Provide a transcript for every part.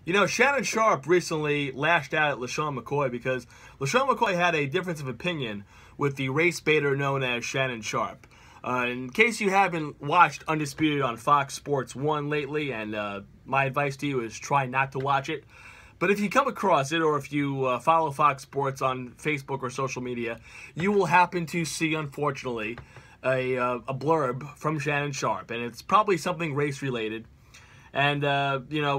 You know, Shannon Sharpe recently lashed out at LaShawn McCoy because LaShawn McCoy had a difference of opinion with the race baiter known as Shannon Sharpe. In case you haven't watched Undisputed on Fox Sports 1 lately, and my advice to you is try not to watch it. But if you come across it, or if you follow Fox Sports on Facebook or social media, you will happen to see, unfortunately, a blurb from Shannon Sharpe, and it's probably something race-related. And you know,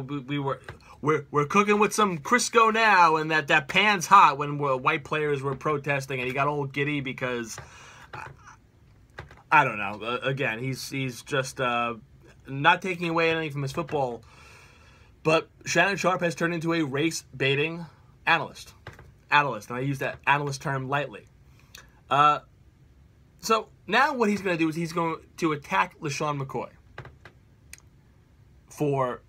we're cooking with some Crisco now, and that pan's hot when white players were protesting, and he got all giddy because I don't know. Again, he's just not taking away anything from his football. But Shannon Sharpe has turned into a race-baiting analyst. And I use that analyst term lightly. So now what he's going to do is he's going to attack LaShawn McCoy for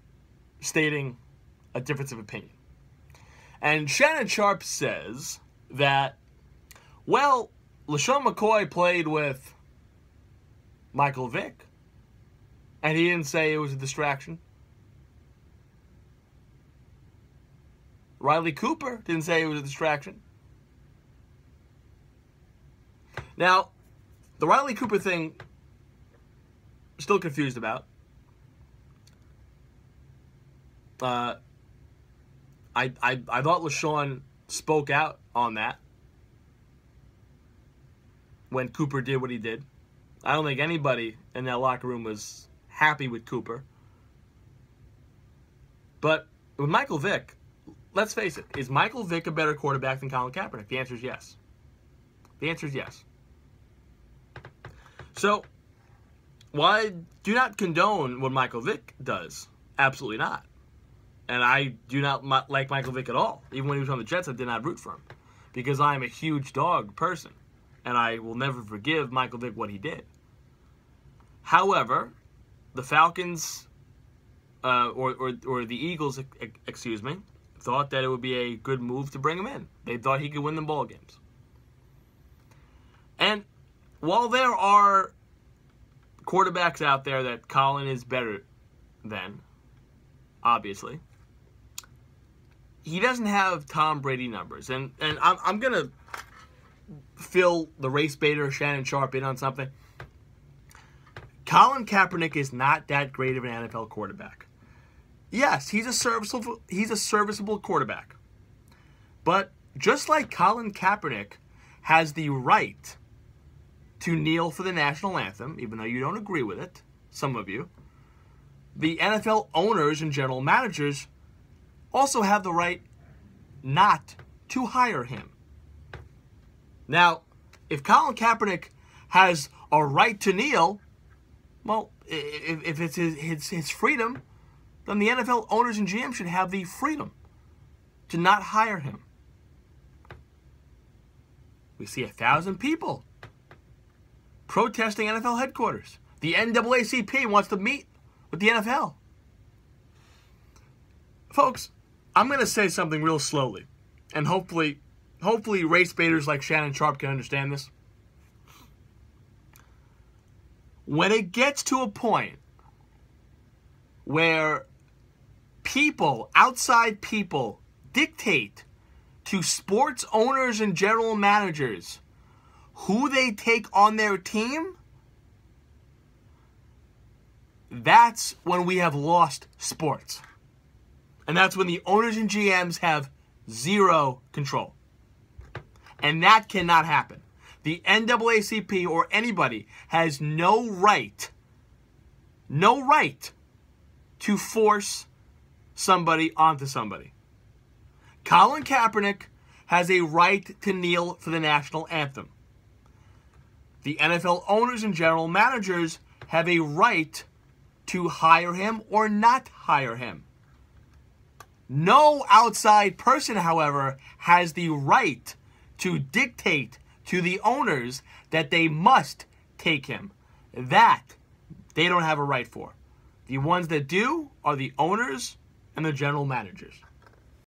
stating a difference of opinion. And Shannon Sharpe says that, well, LaShawn McCoy played with Michael Vick, and he didn't say it was a distraction. Riley Cooper didn't say it was a distraction. Now, the Riley Cooper thing, still confused about. I thought LaShawn spoke out on that when Cooper did what he did. I don't think anybody in that locker room was happy with Cooper. But with Michael Vick, let's face it, is Michael Vick a better quarterback than Colin Kaepernick? The answer is yes. The answer is yes. So, while I do not condone what Michael Vick does, absolutely not. And I do not like Michael Vick at all. Even when he was on the Jets, I did not root for him. Because I am a huge dog person. And I will never forgive Michael Vick what he did. However, the Falcons, or the Eagles, excuse me, thought that it would be a good move to bring him in. They thought he could win them ball games. And while there are quarterbacks out there that Colin is better than, obviously, he doesn't have Tom Brady numbers. And I'm going to fill the race baiter Shannon Sharpe in on something. Colin Kaepernick is not that great of an NFL quarterback. Yes, he's a serviceable quarterback. But just like Colin Kaepernick has the right to kneel for the national anthem, even though you don't agree with it, some of you, the NFL owners and general managers also have the right not to hire him. Now, if Colin Kaepernick has a right to kneel, well, if it's his freedom, then the NFL owners and GM should have the freedom to not hire him. We see 1,000 people protesting NFL headquarters. The NAACP wants to meet with the NFL. Folks, I'm going to say something real slowly, and hopefully race baiters like Shannon Sharpe can understand this. When it gets to a point where people, outside people, dictate to sports owners and general managers who they take on their team, that's when we have lost sports. And that's when the owners and GMs have zero control. And that cannot happen. The NAACP or anybody has no right to force somebody onto somebody. Colin Kaepernick has a right to kneel for the national anthem. The NFL owners and general managers have a right to hire him or not hire him. No outside person, however, has the right to dictate to the owners that they must take him. That they don't have a right for. The ones that do are the owners and the general managers.